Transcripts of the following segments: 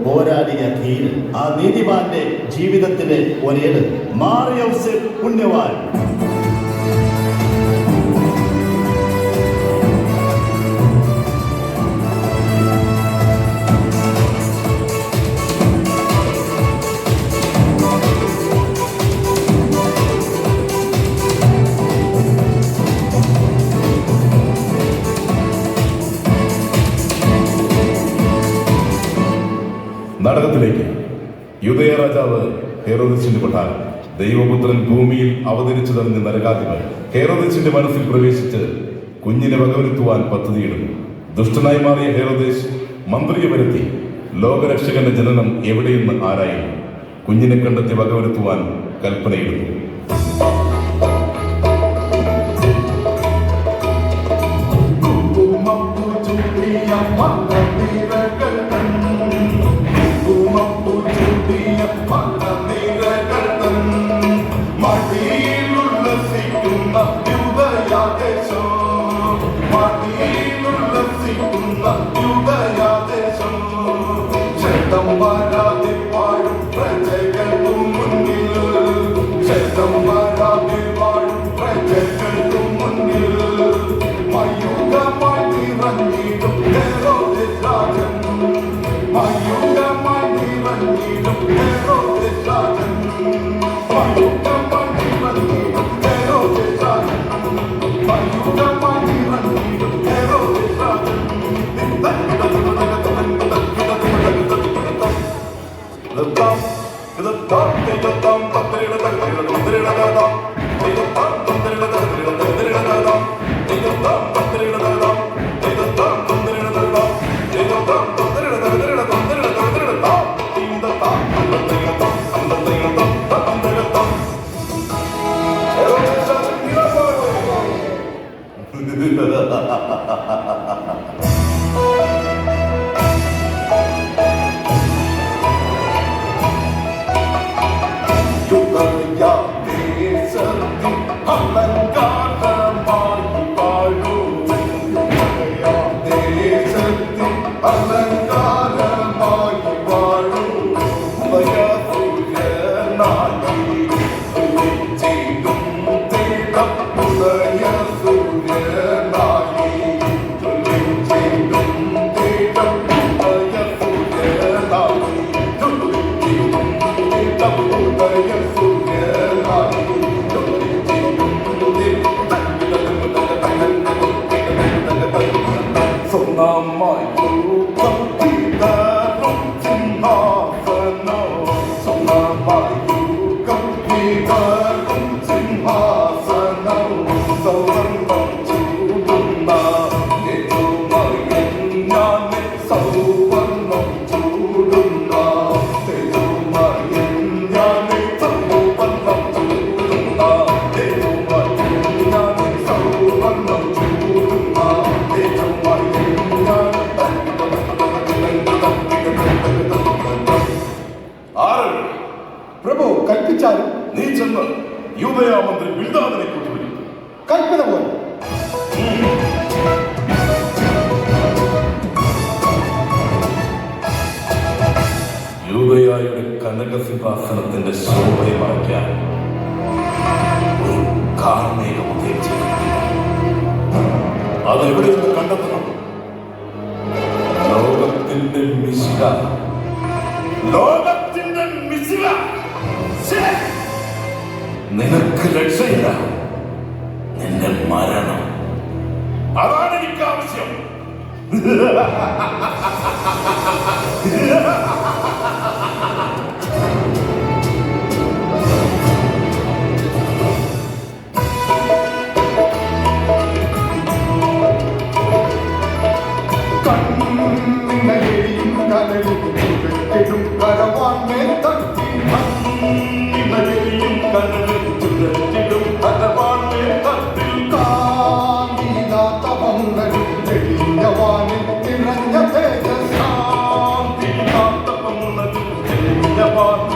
പോരാടിയ ധീരൻ, ആ നീതിമാന്റെ ജീവിതത്തിലെ ഒരേട് മാർ യൗസേപ്പ് പുണ്യവാൻ. നാടകത്തിലേക്ക്. യൂദയ രാജാവ് ഹെരോദസിന്റെ കൊട്ടാരം. ദൈവപുത്രൻ ഭൂമിയിൽ അവതരിച്ചതെന്ന് നരകാധിപൻ ഹെരോദസിന്റെ മനസ്സിൽ പ്രവേശിച്ച് കുഞ്ഞിനെ വകവരുത്തുവാൻ പദ്ധതിയിടുന്നു. ദുഷ്ടനായി മാറിയ ഹെരോദേസ് മന്ത്രിയെ വരുത്തി ലോകരക്ഷകന്റെ ജനനം എവിടെയെന്ന് ആരായിരുന്നു. കുഞ്ഞിനെ കണ്ടെത്തി വകവരുത്തുവാൻ കൽപ്പനയിടുന്നു. പ്രഭു, കൽപ്പിച്ചാലും നീ ചെന്ന് യൂദയ മന്ത്രി ബിൽദാദിനെ കൊണ്ടുവരും. കൽപ്പന പോലെ. യൂദയായുടെ കനകസിംഹാസനത്തിന്റെ ശോഭയെ മറയ്ക്കാൻ ഒരു കാർമേഘം അതെവിടെ നിന്ന് കണ്ടെത്തണം? ലോകത്തിന്റെ മിശിഹ, ലോകത്തിന്റെ മിശിഹ. നിനക്ക് രക്ഷയില്ല, നിന്റെ മരണം. അതാണ് എനിക്ക് ആവശ്യം. What?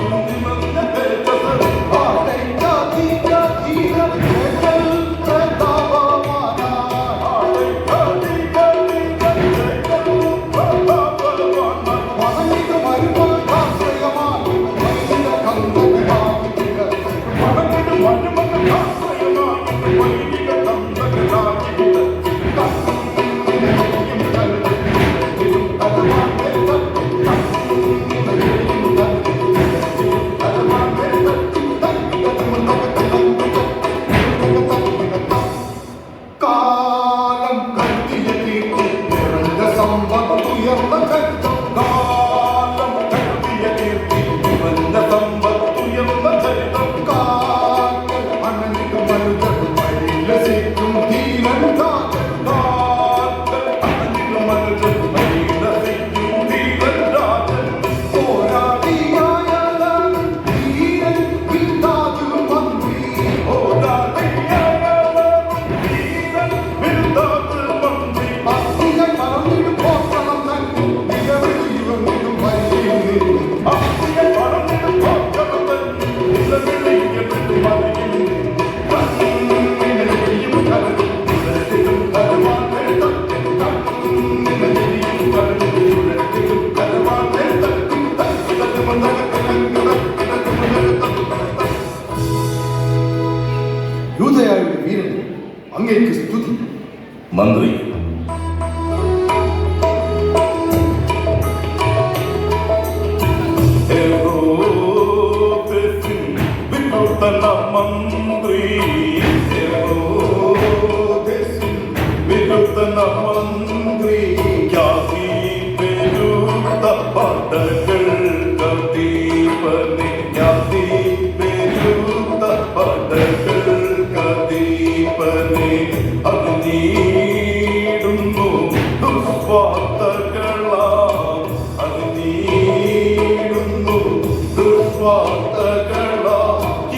വാർത്തകളാ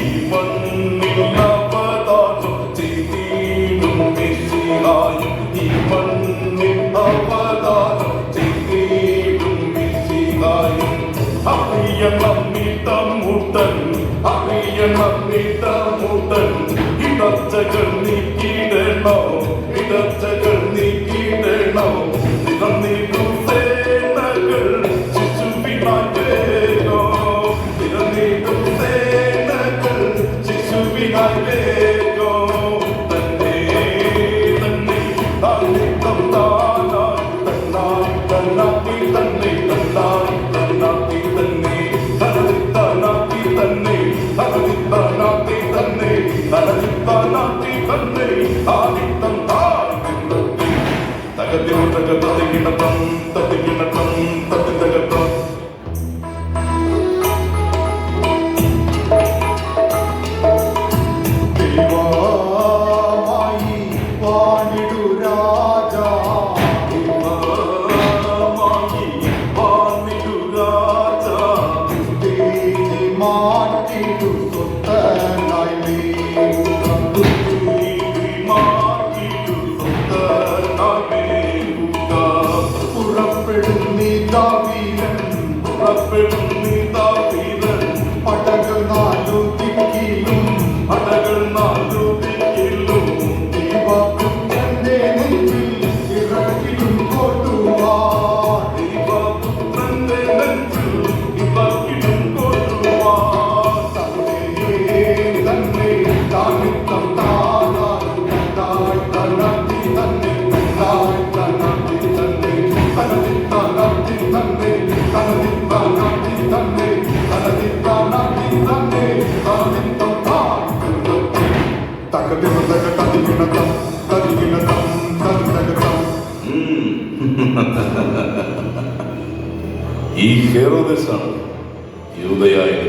ഈ മണ്ണിൽ അവതാരം ചെയ്തിടും മിശിഹായും ഈ മണ്ണിൽ അവതാരം ചെയ്തിടും മിശിഹായും അറിയണമിടമുട്ടൻ അറിയണമിടമുട്ടൻ ഇടച്ചകൾ നീക്കിടണോ ഇടച്ചകൾ നീക്കിടണോ നിറന്നിടും സേനകൾ ശിശുവിനായി വേഗോ നിറന്നിടും സേനകൾ ശിശുവിനായി വേഗോ തന്നെ തന്നെ താനിത്തം താനായി തന്നായി തന്നാക്കി തന്നെ തന്നായി തന്നാക്കി തന്നെ തനതിത്താനാക്കി തന്നെ തനതിത്താനാക്കി തന്നെ തനതിത്താനാക്കി തന്നെ താനിത്തം തായി തകതിനും തകതകിണത്തം തതികിണത്തം തതിതകത്തം ദൈവമായി വാണിടു രാജാ ദൈവമായി വാണിടു രാജാ ദൈവി മാറ്റിടു സ്വത്തനായി നീങ്ങുക. പുറപ്പെടുന്നി ദാവീദൻ പടകൾ നാലു ദിക്കിലും ദൈവപുത്രന്റെ നെഞ്ചിൽ ഇറക്കിലും കൊട്ടുവാൻ തന്നെ താനിത്തം താനായി തന്നായി തന്നാക്കി തന്നെ തന്നായി തന്നാക്കി തന്നെ തനതിത്താനാക്കി തന്നെ തനതിത്താനാക്കി തന്നെ തനതിത്താനാക്കി തന്നെ താനിത്തം തായി തകതിമതക തതികിണതം തതികിണതം തതിതകതം. ഈ ഹെറോദസാണ് യൂദയായത്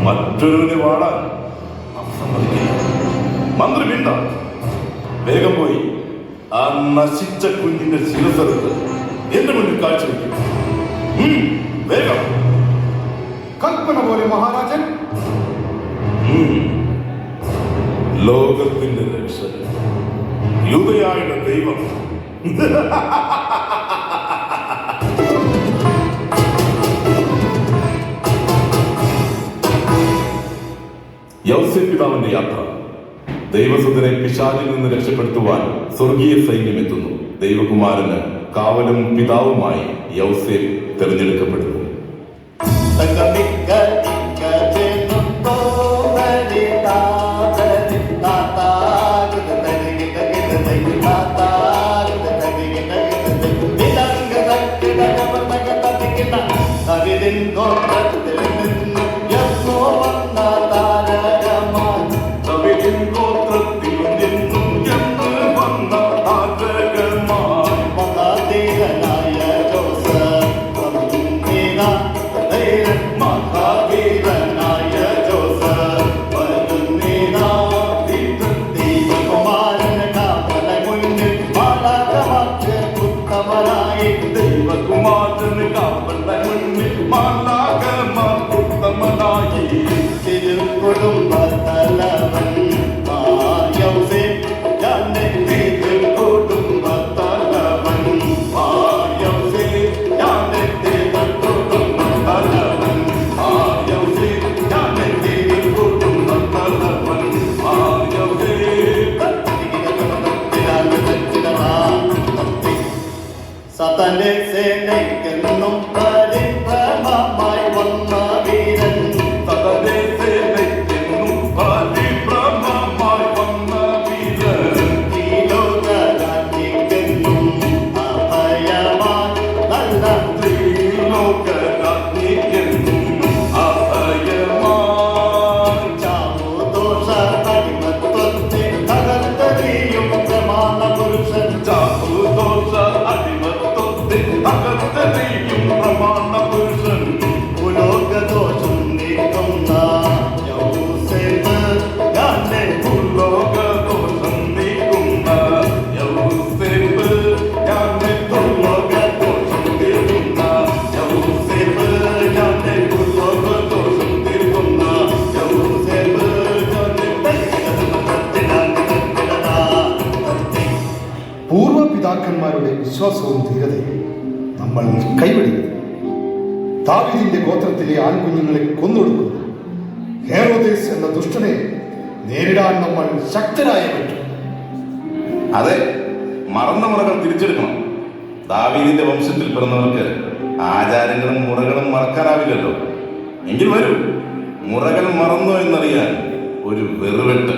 മറ്റൊരുവിനെ വാടാൻ സമ്മതിക്കില്ല. മന്ത്രി വീണ്ട വേഗം പോയി ആ നശിച്ച കുഞ്ഞിന്റെ ശിരസെടുത്ത് എന്റെ മുന്നിൽ കാഴ്ചവെക്കും. വേഗം കൽപ്പന പോലെ മഹാരാജൻ. ലോകത്തിന്റെ രക്ഷകൻ യൂദയായുടെ ദൈവം യൗസേപ്പ് പിതാവിന്റെ യാത്ര. ദൈവസുതനെ പിശാചിൽ നിന്ന് രക്ഷപ്പെടുത്തുവാൻ സ്വർഗീയ സൈന്യം എത്തുന്നു. ദൈവകുമാരന് കാവലും പിതാവുമായി യൗസേപ്പ് തെരഞ്ഞെടുക്കപ്പെടുന്നു. ദൈവകുമാരന് കാവൽ മുന്നിൽ മാലാഖമാർ വിശ്വാസവും ധീരതയും നമ്മൾ കൈവിടരുത്. ദാവീദിന്റെ ഗോത്രത്തിലെ ആൺകുഞ്ഞുങ്ങളെ കൊന്നൊടുക്കുന്നു ഹെരോദേസ് എന്ന ദുഷ്ടനെ നേരിടാൻ നമ്മൾ ശക്തരായ പറ്റും. അതെ, മറന്ന മുറകൾ തിരിച്ചെടുക്കണം. ദാവീദിന്റെ വംശത്തിൽ പിറന്നവർക്ക് ആചാരങ്ങളും മുറകളും മറക്കാനാവില്ലല്ലോ. എങ്കിൽ വരൂ, മുറകൾ മറന്നോ എന്നറിയാൻ ഒരു വെറുവെട്ട്.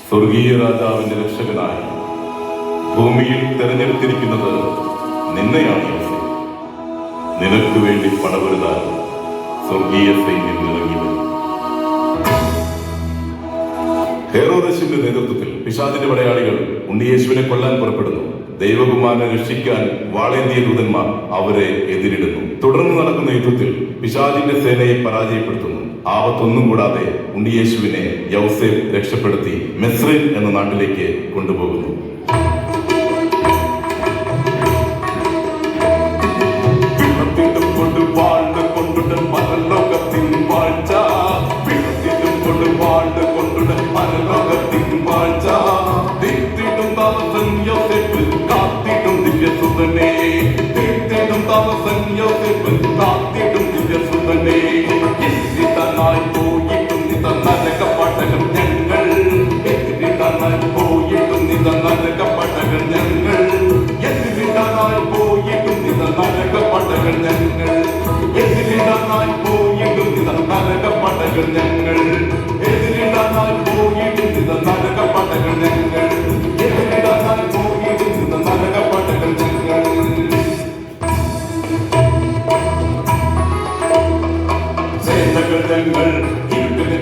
സ്വർഗീയ രാജാവിന്റെ രക്ഷകനായി ഭൂമിയിൽ തെരഞ്ഞെടുത്തിരിക്കുന്നത് നിന്നെയാണ് യോസേഫ്. നിനക്ക് വേണ്ടി പടവരുതാൻ സ്വർഗീയ സൈന്യം ഇറങ്ങി വരും. ഹെരോദസിന്റെ നേതൃത്വത്തിൽ പിശാചിന്റെ പടയാളികൾ ഉണ്ണിയേശുവിനെ കൊല്ലാൻ പുറപ്പെടുന്നു. ദൈവകുമാരനെ രക്ഷിക്കാൻ വാളേന്തിയ ദൂതന്മാർ അവരെ എതിരിടുന്നു. തുടർന്ന് നടക്കുന്ന യുദ്ധത്തിൽ പിശാചിന്റെ സേനയെ പരാജയപ്പെടുത്തുന്നു. ആപത്തൊന്നും കൂടാതെ ഉണ്ണിയേശുവിനെ യൗസേഫ് രക്ഷപ്പെടുത്തി മിസ്രൈം എന്ന നാട്ടിലേക്ക് കൊണ്ടുപോകുന്നു.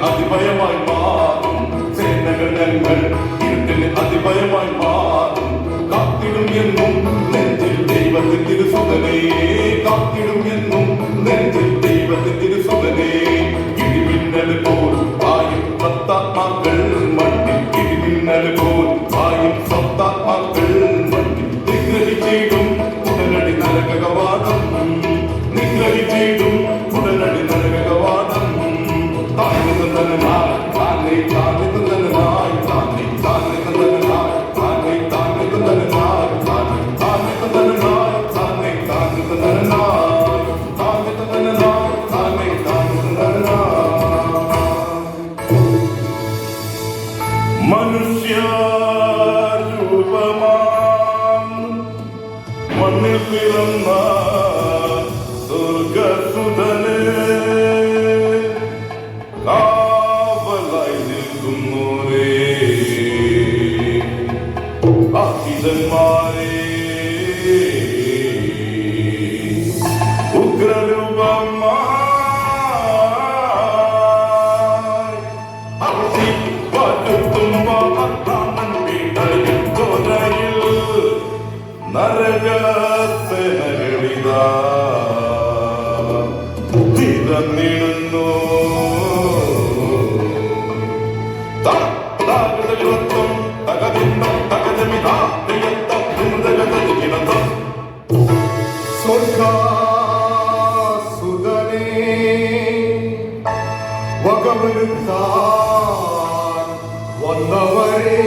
അതിഭയമായി മാറും, സേനകൾ ഞങ്ങൾ ഇരുട്ടിന് അതിഭയമായി മാറും. കാത്തിടും എന്നും നെഞ്ചിൽ ദൈവത്തിൻ തിരുസുതനേ, കാത്തിടും എന്നും നെഞ്ചിൽ ദൈവത്തിൻ തിരുസുതനേ. ഇടിമിന്നൽ പോൽ പായും സത്താത്മാക്കൾ മണ്ണിൽ, ഇടിമിന്നൽ പോൽ പായും സത്താത്മാക്കൾ മണ്ണിൽ. നിഗ്രഹിച്ചിടും ഉടനടി നരക കവാടം, നിഗ്രഹിച്ചിടും ഉടനടി നരക കവാടം. മനുഷ്യരൂപമാം മണ്ണിൽ പിറന്ന സ്വർഗസുതനേ, കാവലായി നിൽക്കുന്നോരേ ആഹിതന്മാരേ, ഉഗ്രരൂപമായി നരകസേനകളിതാ തിരന്നിടുന്നു. സ്വർഗസുതനേ വകവരുത്താൻ വന്നവരേ,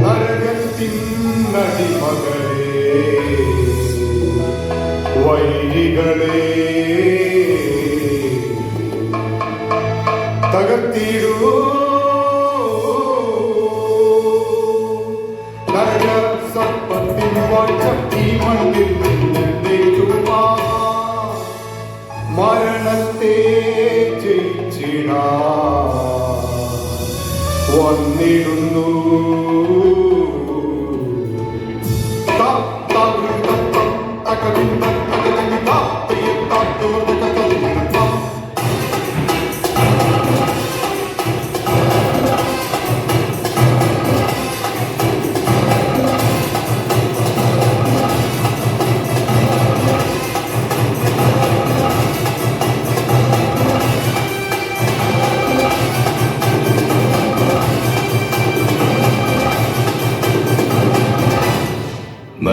നരകത്തിനടിമകളേ, വൈരികളേ, തകർത്തിടൂ. നരകസർപ്പത്തിൻ വാഴ്ചത്തി മണ്ണിൽ നിന്നേറ്റുവാ, മരണത്തെ ജയിച്ചിടാ വന്നിടുന്നു.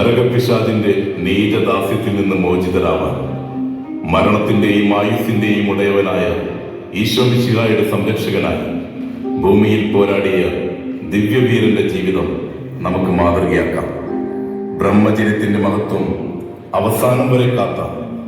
നരകപിശാചിന്റെ നീചദാസ്യത്തിൽ നിന്ന് മോചിതരാവാൻ മരണത്തിന്റെയും ആയുസ്സിന്റെയും ഉടയവനായ ഈശോമിശിഹായുടെ സംരക്ഷകനായി ഭൂമിയിൽ പോരാടിയ ദിവ്യവീരന്റെ ജീവിതം നമുക്ക് മാതൃകയാക്കാം. ബ്രഹ്മചര്യത്തിന്റെ മഹത്വം അവസാനം വരെ കാത്ത